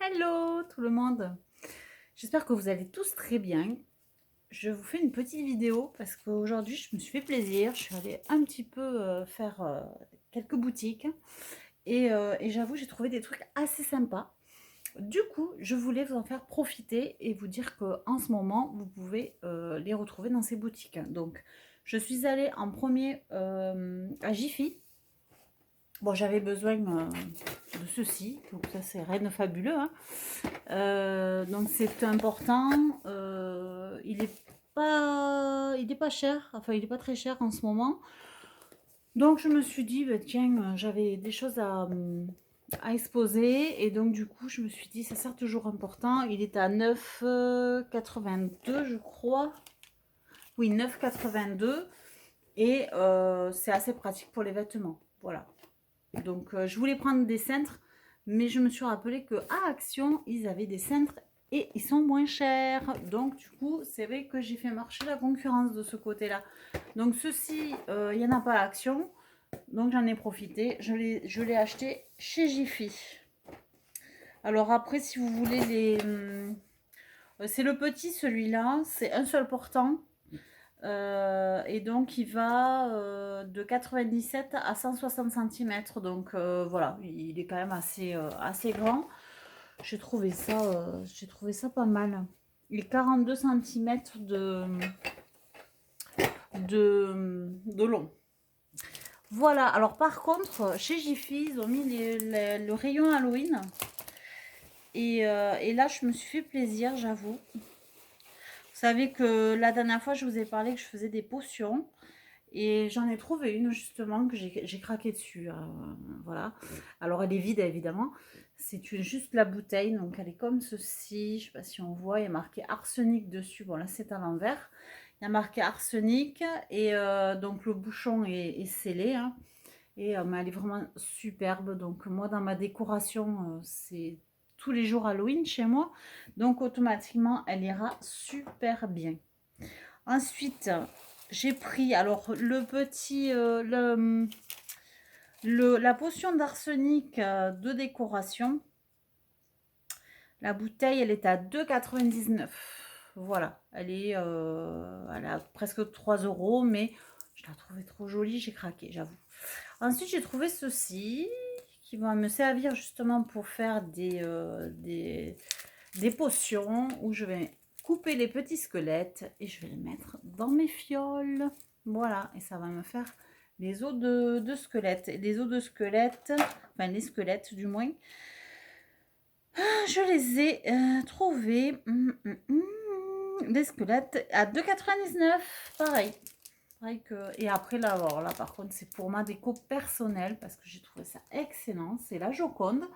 Hello tout le monde, j'espère que vous allez tous très bien. Je vous fais une petite vidéo parce qu'aujourd'hui je me suis fait plaisir, je suis allée un petit peu faire quelques boutiques et j'avoue j'ai trouvé des trucs assez sympas. Du coup je voulais vous en faire profiter et vous dire que en ce moment vous pouvez les retrouver dans ces boutiques. Donc je suis allée en premier à Jiffy. Bon, j'avais besoin de ceci, donc ça c'est rien de fabuleux, hein. Donc c'est important. Il est pas cher, enfin il est pas très cher en ce moment. Donc je me suis dit, bah, tiens, j'avais des choses à exposer et donc du coup je me suis dit, ça sert toujours important. Il est à 9,82 je crois. Oui, 9,82 et c'est assez pratique pour les vêtements. Voilà. Donc je voulais prendre des cintres, mais je me suis rappelé que à Action, ils avaient des cintres et ils sont moins chers. Donc du coup, c'est vrai que j'ai fait marcher la concurrence de ce côté-là. Donc ceci, il n'y en a pas à Action. Donc j'en ai profité. Je l'ai acheté chez Jiffy. Alors après, si vous voulez les... c'est le petit celui-là. C'est un seul portant. Et donc il va de 97 à 160 cm. Donc voilà, il est quand même assez grand. J'ai trouvé ça pas mal. Il est 42 cm de long. Voilà, alors par contre, chez Jiffy, ils ont mis le rayon Halloween. Et là, je me suis fait plaisir, j'avoue. Vous savez que la dernière fois, je vous ai parlé que je faisais des potions. Et j'en ai trouvé une justement que j'ai craqué dessus. Voilà. Alors elle est vide évidemment. C'est juste la bouteille. Donc elle est comme ceci. Je ne sais pas si on voit. Il y a marqué arsenic dessus. Bon là c'est à l'envers. Il y a marqué arsenic. Et donc le bouchon est scellé. Hein. Et mais elle est vraiment superbe. Donc moi dans ma décoration, c'est tous les jours Halloween chez moi. Donc automatiquement elle ira super bien. Ensuite, j'ai pris alors le petit la potion d'arsenic de décoration. La bouteille, elle est à 2,99 €. Voilà, elle a presque 3 €, mais je la trouvais trop jolie, j'ai craqué, j'avoue. Ensuite, j'ai trouvé ceci qui va me servir justement pour faire des potions où je vais couper les petits squelettes et je vais les mettre dans mes fioles. Voilà, et ça va me faire les os de squelettes. Et les os de squelettes, enfin les squelettes du moins, je les ai trouvés, des squelettes à 2,99 €, pareil. Et après là, alors là par contre c'est pour ma déco personnelle parce que j'ai trouvé ça excellent. C'est la Joconde,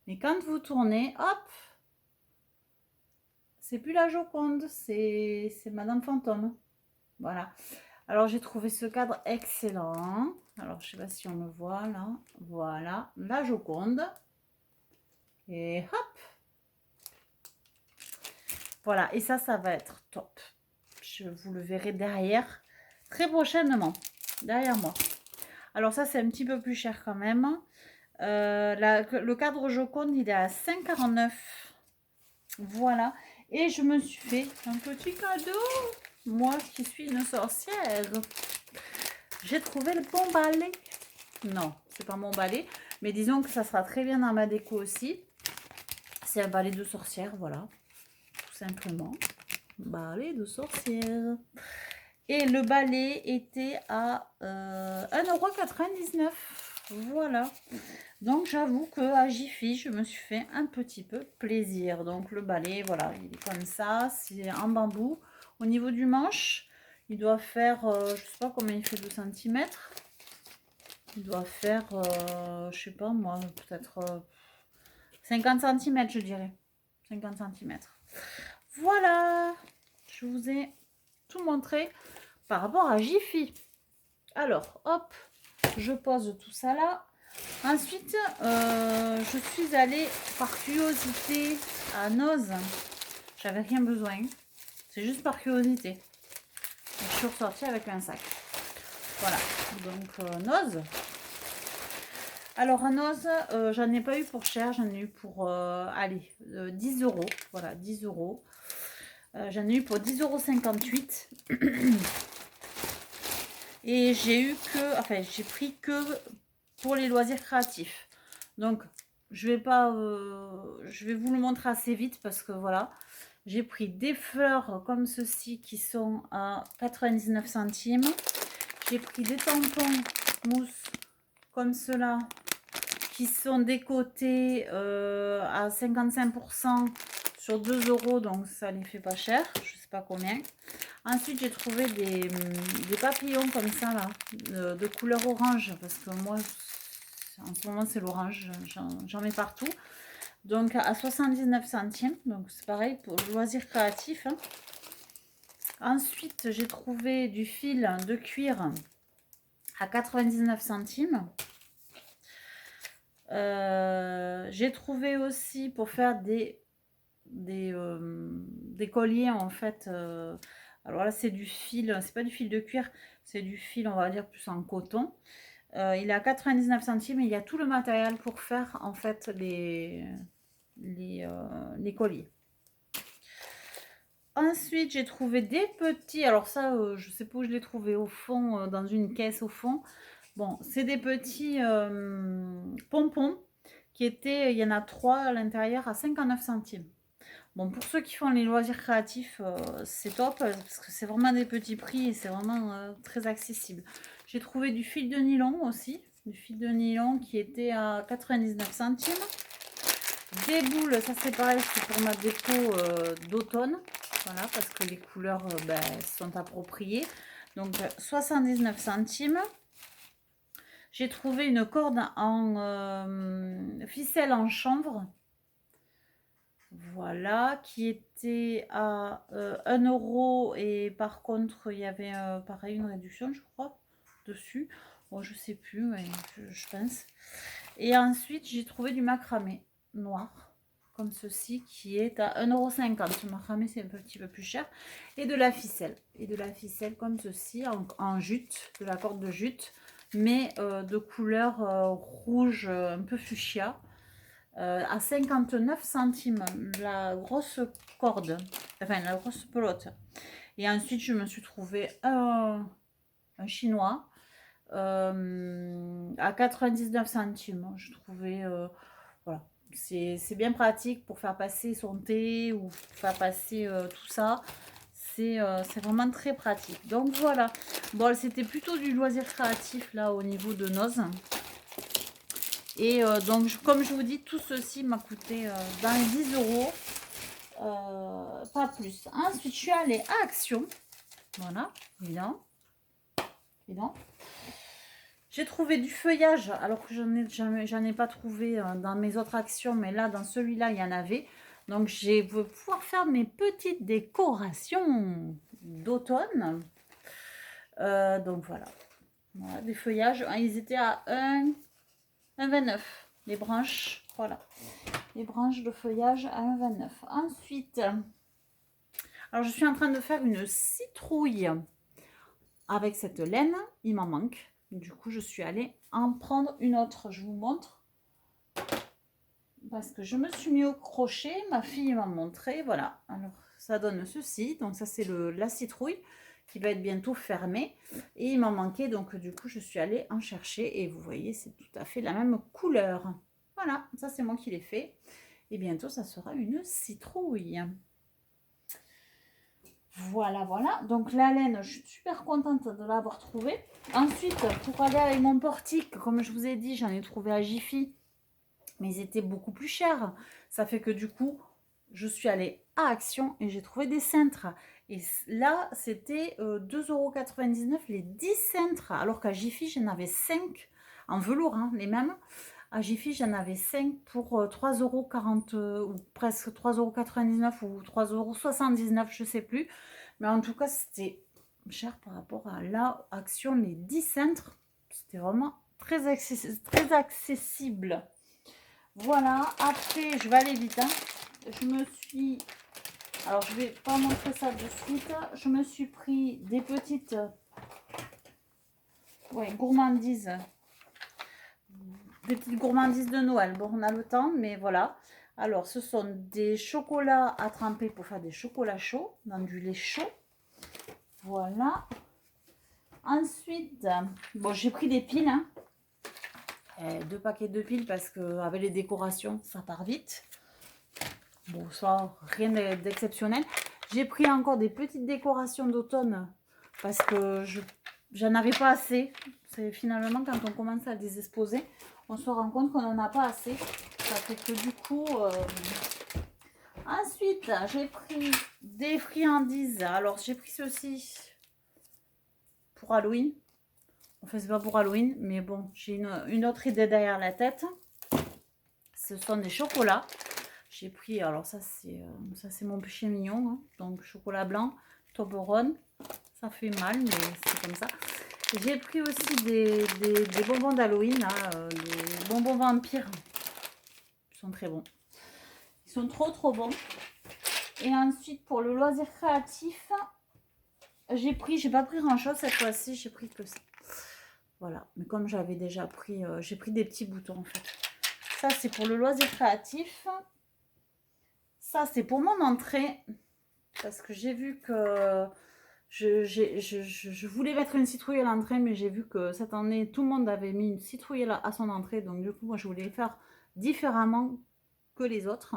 mais quand vous tournez, hop, c'est plus la Joconde, c'est Madame Fantôme. Voilà. Alors j'ai trouvé ce cadre excellent. Alors je sais pas si on le voit là. Voilà, la Joconde. Et hop. Voilà, et ça va être top. Je vous le verrai derrière, très prochainement, derrière moi. Alors ça, c'est un petit peu plus cher quand même. Le cadre Joconde, il est à 5,49 €. Voilà. Et je me suis fait un petit cadeau. Moi qui suis une sorcière. J'ai trouvé le bon balai. Non, c'est pas mon balai. Mais disons que ça sera très bien dans ma déco aussi. C'est un balai de sorcière, voilà. Tout simplement. Balai de sorcière. Et le balai était à 1,99 €. Voilà. Donc j'avoue que à Jiffy, je me suis fait un petit peu plaisir. Donc le balai, voilà, il est comme ça, c'est en bambou. Au niveau du manche, il doit faire, je sais pas combien il fait de centimètres. Il doit faire, je sais pas moi, peut-être 50 cm, je dirais. 50 cm. Voilà, je vous ai tout montré par rapport à Jiffy. Alors, hop, je pose tout ça là. Ensuite, je suis allée par curiosité à Noz. J'avais rien besoin. C'est juste par curiosité. Je suis ressortie avec un sac. Voilà. Donc, Noz. Alors, en ose, j'en ai pas eu pour cher. J'en ai eu pour, allez, 10 euros. Voilà, 10 euros. J'en ai eu pour 10,58 €. Et j'ai eu que, enfin, j'ai pris que pour les loisirs créatifs. Donc, je vais vous le montrer assez vite parce que voilà, j'ai pris des fleurs comme ceci qui sont à 99 centimes. J'ai pris des tampons mousse comme cela qui sont décotés à 55% sur 2 euros, donc ça les fait pas cher, je sais pas combien. Ensuite, j'ai trouvé des papillons comme ça, là, de couleur orange, parce que moi, en ce moment, c'est l'orange, j'en mets partout. Donc, à 79 centimes, donc c'est pareil pour le loisir créatif. Hein. Ensuite, j'ai trouvé du fil de cuir à 99 centimes. J'ai trouvé aussi pour faire des colliers, en fait. Alors là, c'est du fil, c'est pas du fil de cuir, c'est du fil, on va dire, plus en coton. Il est à 99 centimes et il y a tout le matériel pour faire, en fait, les colliers. Ensuite, j'ai trouvé des petits, alors ça, je sais pas où je l'ai trouvé, au fond, dans une caisse au fond. Bon, c'est des petits pompons qui étaient, il y en a 3 à l'intérieur à 59 centimes. Bon, pour ceux qui font les loisirs créatifs, c'est top parce que c'est vraiment des petits prix et c'est vraiment très accessible. J'ai trouvé du fil de nylon aussi, du fil de nylon qui était à 99 centimes. Des boules, ça c'est pareil, c'est pour ma déco d'automne. Voilà, parce que les couleurs sont appropriées. Donc 79 centimes. J'ai trouvé une corde en ficelle en chanvre. Voilà, qui était à 1 euro. Et par contre, il y avait pareil une réduction, je crois, dessus. Bon, je sais plus, mais je pense. Et ensuite, j'ai trouvé du macramé noir, comme ceci, qui est à 1,50 €. Le macramé, c'est un petit peu plus cher. Et de la ficelle. Et de la ficelle comme ceci, en jute, de la corde de jute, mais de couleur rouge, un peu fuchsia. À 59 centimes la grosse corde, enfin la grosse pelote. Et ensuite, je me suis trouvé un chinois à 99 centimes. Je trouvais, voilà, c'est bien pratique pour faire passer son thé ou faire passer tout ça. C'est vraiment très pratique. Donc voilà, bon, c'était plutôt du loisir créatif là au niveau de Noz. Et donc, comme je vous dis, tout ceci m'a coûté dans les 10 euros, pas plus. Ensuite, je suis allée à Action. Voilà, évidemment. J'ai trouvé du feuillage, alors que j'en ai pas trouvé dans mes autres actions, mais là, dans celui-là, il y en avait. Donc, je vais pouvoir faire mes petites décorations d'automne. Donc, voilà. Voilà, des feuillages. Ils étaient à 1,29 €. Les branches, voilà. Les branches de feuillage à 1,29 €. Ensuite, alors je suis en train de faire une citrouille avec cette laine. Il m'en manque. Du coup, je suis allée en prendre une autre. Je vous montre. Parce que je me suis mis au crochet. Ma fille m'a montré. Voilà. Alors, ça donne ceci. Donc, ça, c'est la citrouille qui va être bientôt fermée. Et il m'en manquait. Donc, du coup, je suis allée en chercher. Et vous voyez, c'est tout à fait la même couleur. Voilà. Ça, c'est moi qui l'ai fait. Et bientôt, ça sera une citrouille. Voilà, voilà. Donc, la laine, je suis super contente de l'avoir trouvée. Ensuite, pour aller avec mon portique, comme je vous ai dit, j'en ai trouvé à Jiffy. Mais ils étaient beaucoup plus chers. Ça fait que du coup, je suis allée à Action et j'ai trouvé des cintres. Et là, c'était 2,99 € les 10 cintres. Alors qu'à Jiffy, j'en avais 5 en velours, hein, les mêmes. À Jiffy, j'en avais 5 pour 3,40 € ou presque 3,99 € ou 3,79 €, je ne sais plus. Mais en tout cas, c'était cher par rapport à la Action, les 10 cintres. C'était vraiment très accessible. Voilà, après, je vais aller vite. Hein. Alors, je vais pas montrer ça de suite. Je me suis pris des petites gourmandises des petites gourmandises de Noël. Bon, on a le temps, mais voilà. Alors, ce sont des chocolats à tremper pour faire des chocolats chauds, dans du lait chaud. Voilà. Ensuite, bon, j'ai pris des piles, hein. 2 paquets de piles parce qu'avec les décorations, ça part vite. Bon, ça, rien d'exceptionnel. J'ai pris encore des petites décorations d'automne parce que j'en avais pas assez. C'est finalement quand on commence à les exposer, on se rend compte qu'on n'en a pas assez. Ça fait que du coup... Ensuite, j'ai pris des friandises. Alors, j'ai pris ceci pour Halloween. Enfin, c'est pas pour Halloween, mais bon, j'ai une autre idée derrière la tête. Ce sont des chocolats. J'ai pris, alors ça c'est mon péché mignon, hein. Donc chocolat blanc, Toblerone, ça fait mal, mais c'est comme ça. J'ai pris aussi des bonbons d'Halloween, hein, des bonbons vampires. Ils sont très bons. Ils sont trop bons. Et ensuite, pour le loisir créatif, j'ai pas pris grand chose cette fois-ci, j'ai pris que ça. Voilà, mais comme j'avais déjà pris, j'ai pris des petits boutons en fait. Ça, c'est pour le loisir créatif. Ça, c'est pour mon entrée. Parce que j'ai vu que je voulais mettre une citrouille à l'entrée, mais j'ai vu que cette année, tout le monde avait mis une citrouille à son entrée. Donc, du coup, moi, je voulais faire différemment que les autres.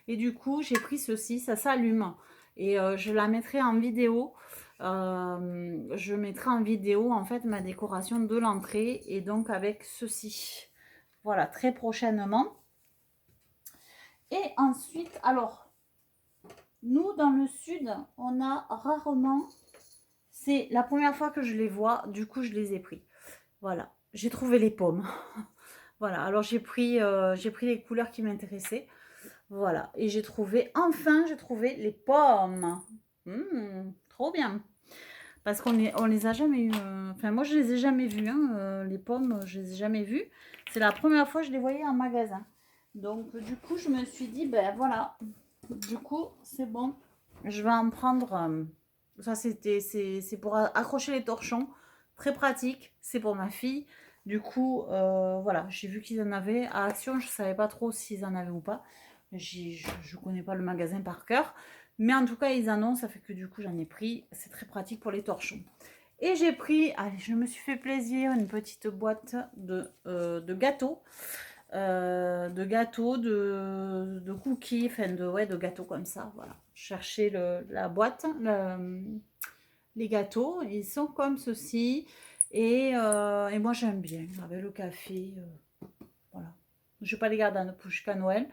Et du coup, j'ai pris ceci. Ça s'allume. Et je la mettrai en vidéo. Je mettrai en vidéo, en fait, ma décoration de l'entrée. Et donc, avec ceci. Voilà, très prochainement. Et ensuite, alors, nous, dans le sud, on a rarement... C'est la première fois que je les vois, du coup, je les ai pris. Voilà, j'ai trouvé les pommes. Voilà, alors j'ai pris les couleurs qui m'intéressaient. Voilà, et enfin, j'ai trouvé les pommes. Trop bien. Parce on les a jamais eues. Enfin, moi, je les ai jamais vues, hein, les pommes, je les ai jamais vues. C'est la première fois que je les voyais en magasin. Donc, du coup, je me suis dit, ben voilà, du coup, c'est bon. Je vais en prendre. Ça, c'est pour accrocher les torchons. Très pratique. C'est pour ma fille. Du coup, voilà, j'ai vu qu'ils en avaient. À Action, je ne savais pas trop s'ils en avaient ou pas. Je ne connais pas le magasin par cœur. Mais en tout cas, ils en ont. Ça fait que du coup, j'en ai pris. C'est très pratique pour les torchons. Et j'ai pris, allez, je me suis fait plaisir, une petite boîte de gâteaux. De cookies, enfin de gâteaux comme ça, voilà. Chercher la boîte, les gâteaux, ils sont comme ceci. Et moi j'aime bien, avec le café, voilà. Je vais pas les garder jusqu'à Noël.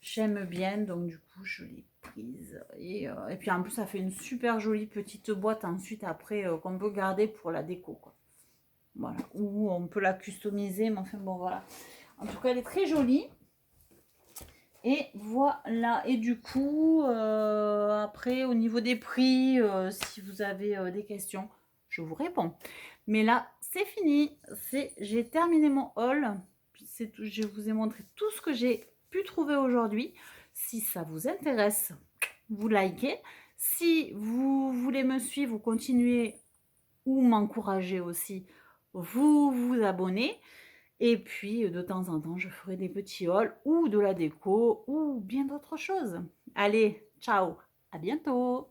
J'aime bien, donc du coup je l'ai prise. Et puis en plus ça fait une super jolie petite boîte ensuite après qu'on peut garder pour la déco, quoi. Voilà, ou on peut la customiser, mais enfin bon voilà. En tout cas, elle est très jolie. Et voilà. Et du coup, après, au niveau des prix, si vous avez des questions, je vous réponds. Mais là, c'est fini. J'ai terminé mon haul. Je vous ai montré tout ce que j'ai pu trouver aujourd'hui. Si ça vous intéresse, vous likez. Si vous voulez me suivre, vous continuez ou m'encourager aussi, vous vous abonnez. Et puis, de temps en temps, je ferai des petits hauls ou de la déco ou bien d'autres choses. Allez, ciao, à bientôt!